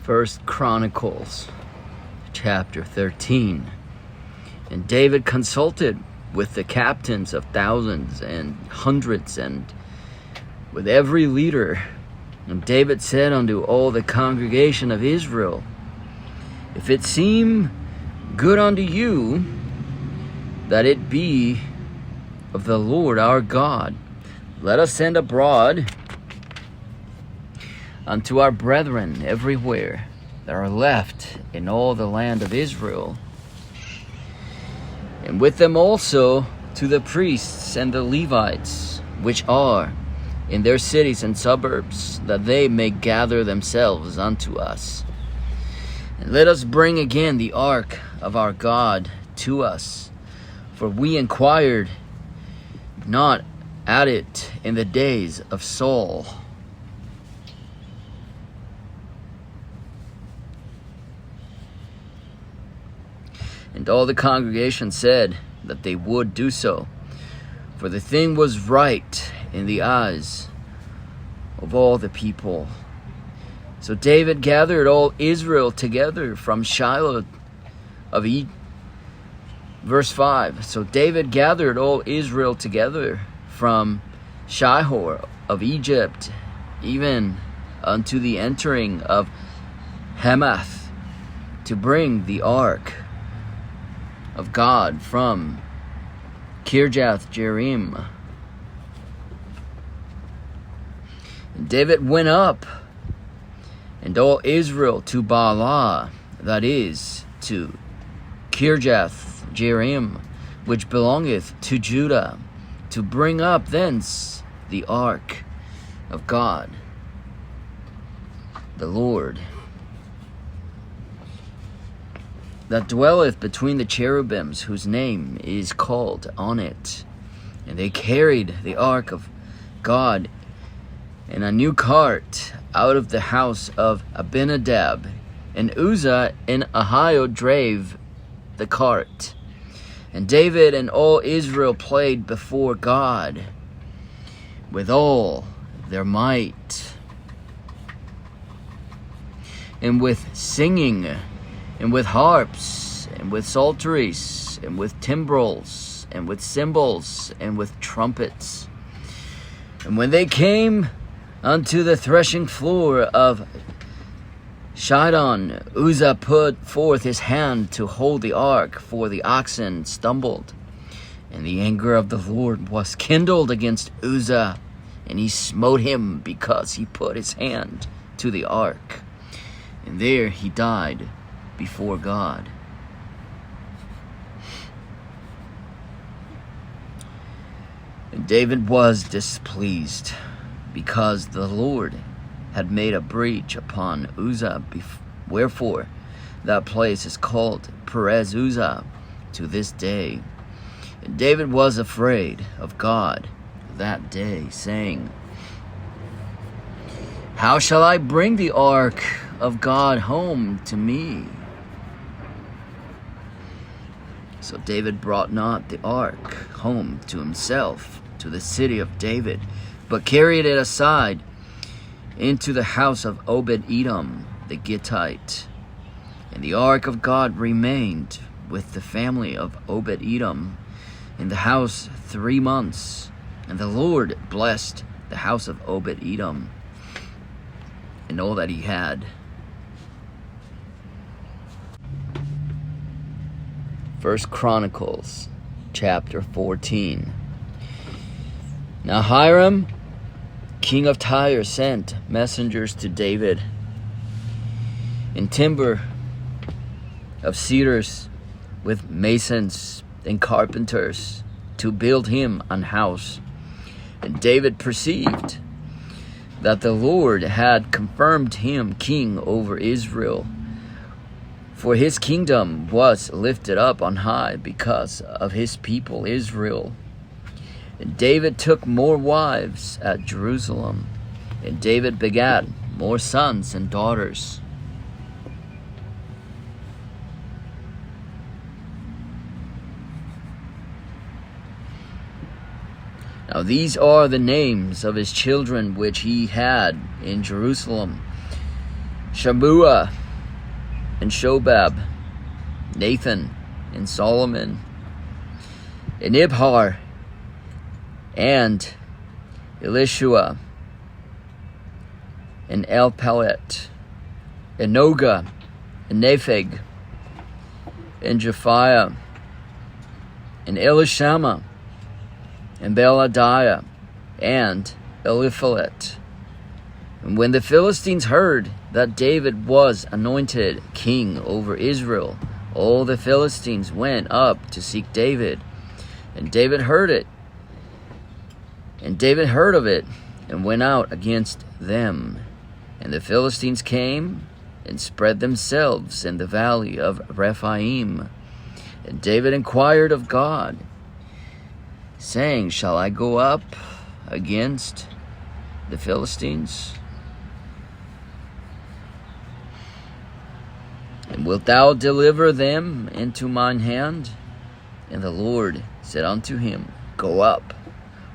First Chronicles chapter 13. And David consulted with the captains of thousands and hundreds and with every leader. And David said unto all the congregation of Israel, If it seem good unto you that it be of the Lord our God, let us send abroad unto our brethren everywhere that are left in all the land of Israel, and with them also to the priests and the Levites, which are in their cities and suburbs, that they may gather themselves unto us. And let us bring again the ark of our God to us, for we inquired not at it in the days of Saul. And all the congregation said that they would do so, for the thing was right in the eyes of all the people. So David gathered all Israel together from Shiloh of Verse 5. So David gathered all Israel together from Shihor of Egypt, even unto the entering of Hamath, to bring the ark of God from Kirjath Jearim. And David went up, and all Israel, to Baalah, that is, to Kirjath Jearim, which belongeth to Judah, to bring up thence the ark of God, the Lord, that dwelleth between the cherubims, whose name is called on it. And they carried the ark of God in a new cart out of the house of Abinadab, and Uzzah and Ahio drave the cart. And David and all Israel played before God with all their might, and with singing, and with harps, and with psalteries, and with timbrels, and with cymbals, and with trumpets. And when they came unto the threshing floor of Shidon, Uzzah put forth his hand to hold the ark, for the oxen stumbled. And the anger of the Lord was kindled against Uzzah, and he smote him because he put his hand to the ark. And there he died before God. And David was displeased, because the Lord had made a breach upon Uzzah, wherefore that place is called Perez Uzzah to this day. And David was afraid of God that day, saying, How shall I bring the ark of God home to me? So David brought not the ark home to himself, to the city of David, but carried it aside into the house of Obed-Edom the Gittite. And the ark of God remained with the family of Obed-Edom in the house 3 months. And the Lord blessed the house of Obed-Edom and all that he had. First Chronicles chapter 14. Now Hiram, king of Tyre, sent messengers to David in timber of cedars, with masons and carpenters, to build him an house. And David perceived that the Lord had confirmed him king over Israel, for his kingdom was lifted up on high because of his people Israel. And David took more wives at Jerusalem, and David begat more sons and daughters. Now these are the names of his children which he had in Jerusalem: Shammua and Shobab, Nathan and Solomon, and Ibhar and Elishua, and Elpalet, and Noga, and Nepheg, and Japhiah, and Elishama, and Beladiah, and Eliphalet. And when the Philistines heard that David was anointed king over Israel, all the Philistines went up to seek David. And David heard it. And David heard of it, and went out against them. And the Philistines came and spread themselves in the valley of Rephaim. And David inquired of God, saying, Shall I go up against the Philistines? And wilt thou deliver them into mine hand? And the Lord said unto him, Go up,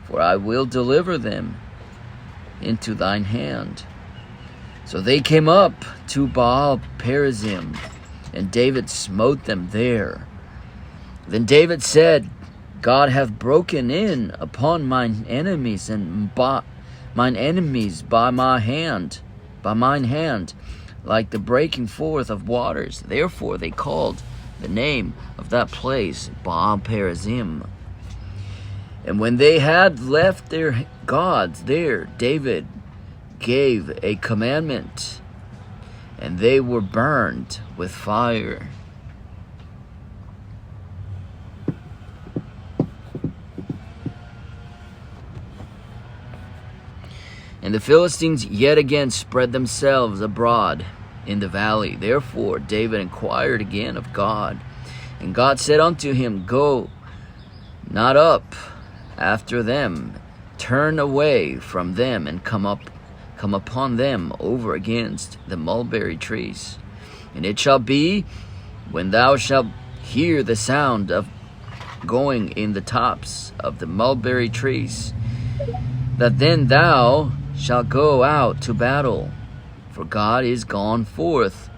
for I will deliver them into thine hand. So they came up to Baal Perazim, and David smote them there. Then David said, God hath broken in upon mine enemies, and mine enemies by mine hand, like the breaking forth of waters. Therefore they called the name of that place Baal Perazim. And when they had left their gods there, David gave a commandment, and they were burned with fire. And the Philistines yet again spread themselves abroad in the valley. Therefore David inquired again of God. And God said unto him, Go not up after them, turn away from them, and come upon them over against the mulberry trees. And it shall be, when thou shalt hear the sound of going in the tops of the mulberry trees, that then thou shalt go out to battle, for God is gone forth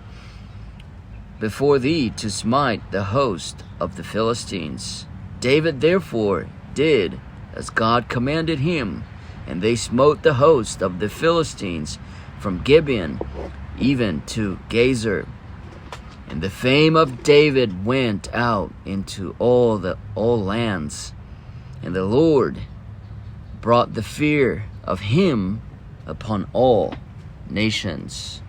before thee to smite the host of the Philistines. David therefore did as God commanded him, and they smote the host of the Philistines from Gibeon even to Gezer. And the fame of David went out into all lands, and the Lord brought the fear of him upon all nations.